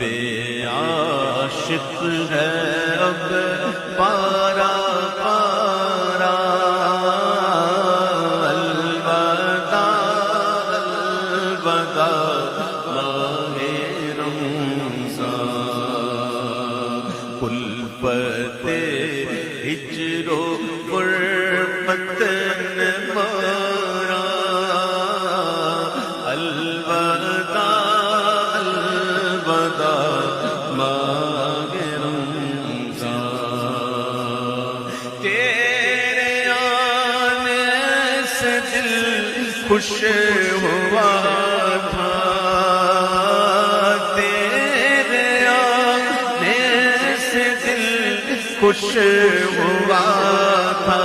عاشق ہے اب پارا پارا، الوداع الوداع ماہ رمضان، الفت ہجر و غربت نے مارا، الوداع الوداع ماہ رمضان، تیرے آنے سے دل خوش ہوا تھا، تیرے آنے سے دل خوش ہوا تھا،